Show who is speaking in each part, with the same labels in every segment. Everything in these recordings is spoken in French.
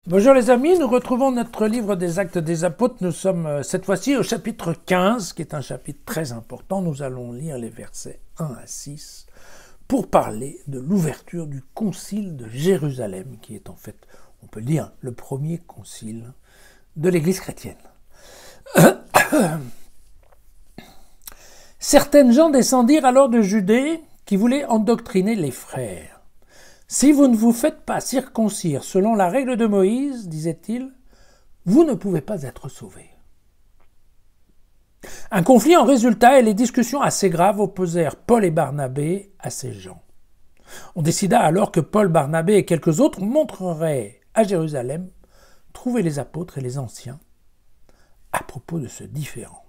Speaker 1: Bonjour les amis, nous retrouvons notre livre des Actes des Apôtres. Nous sommes cette fois-ci au chapitre 15, qui est un chapitre très important. Nous allons lire les versets 1 à 6 pour parler de l'ouverture du concile de Jérusalem, qui est en fait, on peut le dire, le premier concile de l'Église chrétienne. Certaines gens descendirent alors de Judée qui voulaient endoctriner les frères. « Si vous ne vous faites pas circoncire selon la règle de Moïse, disait-il, vous ne pouvez pas être sauvés. » Un conflit en résulta et les discussions assez graves opposèrent Paul et Barnabé à ces gens. On décida alors que Paul, Barnabé et quelques autres montreraient à Jérusalem trouver les apôtres et les anciens à propos de ce différend.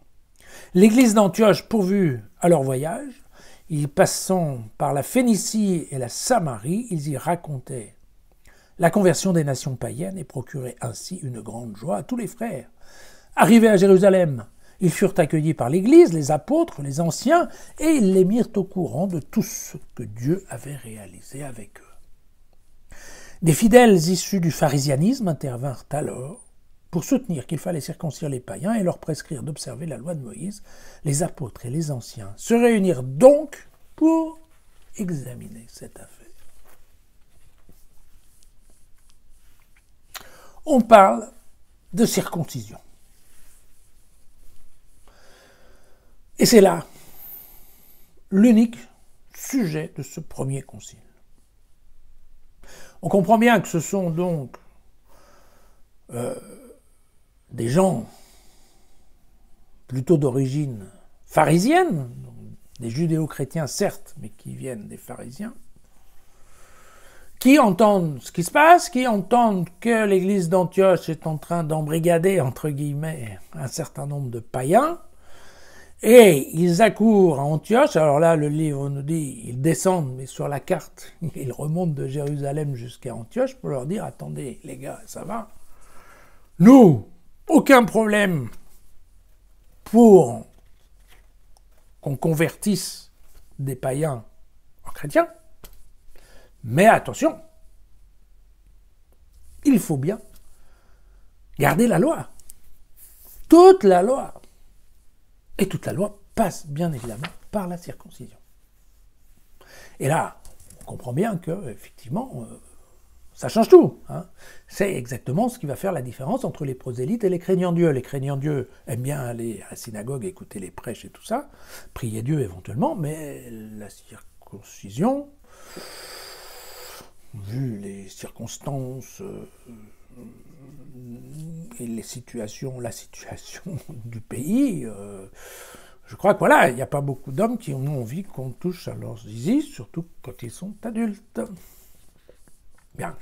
Speaker 1: L'église d'Antioche pourvut à leur voyage. Ils passant par la Phénicie et la Samarie, ils y racontaient la conversion des nations païennes et procuraient ainsi une grande joie à tous les frères. Arrivés à Jérusalem, ils furent accueillis par l'Église, les apôtres, les anciens, et ils les mirent au courant de tout ce que Dieu avait réalisé avec eux. Des fidèles issus du pharisianisme intervinrent alors pour soutenir qu'il fallait circoncire les païens et leur prescrire d'observer la loi de Moïse. Les apôtres et les anciens se réunirent donc pour examiner cette affaire. On parle de circoncision. Et c'est là l'unique sujet de ce premier concile. On comprend bien que ce sont donc des gens plutôt d'origine pharisienne, des judéo-chrétiens certes, mais qui viennent des pharisiens, qui entendent ce qui se passe, qui entendent que l'église d'Antioche est en train d'embrigader, entre guillemets, un certain nombre de païens, et ils accourent à Antioche. Alors là, le livre nous dit, ils descendent, mais sur la carte, ils remontent de Jérusalem jusqu'à Antioche pour leur dire, attendez les gars, ça va, nous, aucun problème pour qu'on convertisse des païens en chrétiens, mais attention, il faut bien garder la loi, toute la loi, et toute la loi passe bien évidemment par la circoncision. Et là, on comprend bien que, effectivement, ça change tout. C'est exactement ce qui va faire la différence entre les prosélytes et les craignants Dieu. Les craignants Dieu aiment bien aller à la synagogue, écouter les prêches et tout ça, prier Dieu éventuellement, mais la circoncision, vu les circonstances et la situation du pays, je crois que voilà, il n'y a pas beaucoup d'hommes qui ont envie qu'on touche à leurs zizi, surtout quand ils sont adultes. Bien.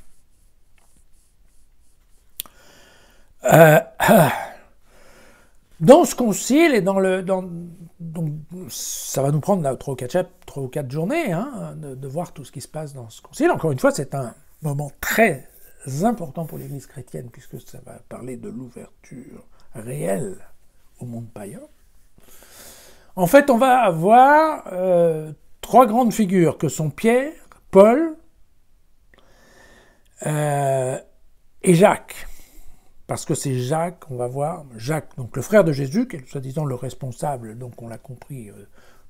Speaker 1: Dans ce concile et donc ça va nous prendre 3 ou 4 journées de voir tout ce qui se passe dans ce concile. Encore une fois, c'est un moment très important pour l'Église chrétienne puisque ça va parler de l'ouverture réelle au monde païen. En fait, on va avoir 3 grandes figures que sont Pierre, Paul et Jacques. Parce que c'est Jacques, on va voir, Jacques, donc le frère de Jésus, qui est soi-disant le responsable, donc on l'a compris,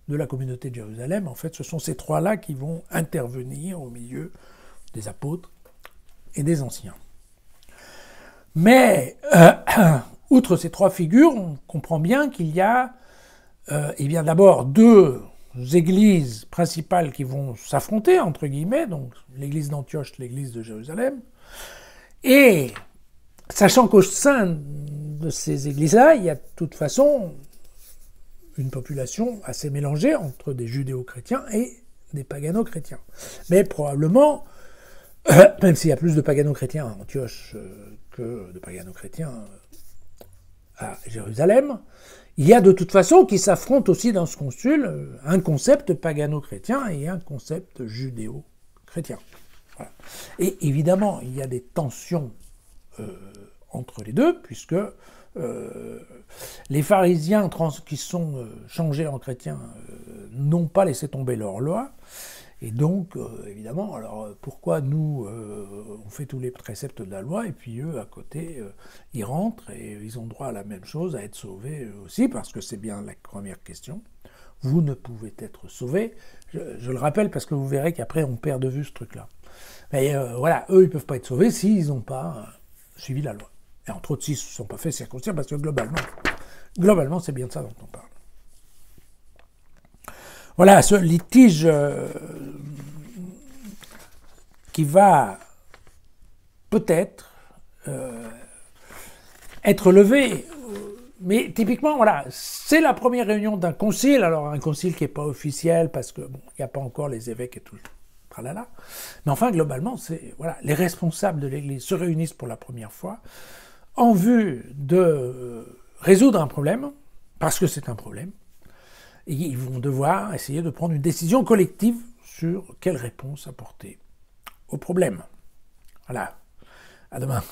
Speaker 1: de la communauté de Jérusalem. En fait, ce sont ces 3-là qui vont intervenir au milieu des apôtres et des anciens. Mais, outre ces 3 figures, on comprend bien qu'il y a, bien d'abord 2 églises principales qui vont s'affronter, entre guillemets, donc l'église d'Antioche, l'église de Jérusalem, et sachant qu'au sein de ces églises-là, il y a de toute façon une population assez mélangée entre des judéo-chrétiens et des pagano-chrétiens. Mais probablement, même s'il y a plus de pagano-chrétiens à Antioche que de pagano-chrétiens à Jérusalem, il y a de toute façon qui s'affrontent aussi dans ce concile un concept pagano-chrétien et un concept judéo-chrétien. Voilà. Et évidemment, il y a des tensions entre les deux, puisque les pharisiens qui sont changés en chrétiens n'ont pas laissé tomber leur loi, Et donc, évidemment, alors pourquoi nous, on fait tous les préceptes de la loi, et puis eux, à côté, ils rentrent et ils ont droit à la même chose, à être sauvés eux aussi, parce que c'est bien la première question. Vous ne pouvez être sauvés. Je le rappelle parce que vous verrez qu'après, on perd de vue ce truc-là. Mais voilà, eux, ils ne peuvent pas être sauvés s'ils n'ont pas suivi la loi. Et entre autres, s'ils ne se sont pas fait circoncire, parce que globalement, c'est bien de ça dont on parle. Voilà, ce litige qui va peut-être être levé, mais typiquement, voilà, c'est la première réunion d'un concile, alors un concile qui n'est pas officiel, parce que bon, il n'y a pas encore les évêques et tout, tralala. Mais enfin, globalement, c'est voilà, les responsables de l'Église se réunissent pour la première fois en vue de résoudre un problème, parce que c'est un problème, et ils vont devoir essayer de prendre une décision collective sur quelle réponse apporter au problème. Voilà, à demain.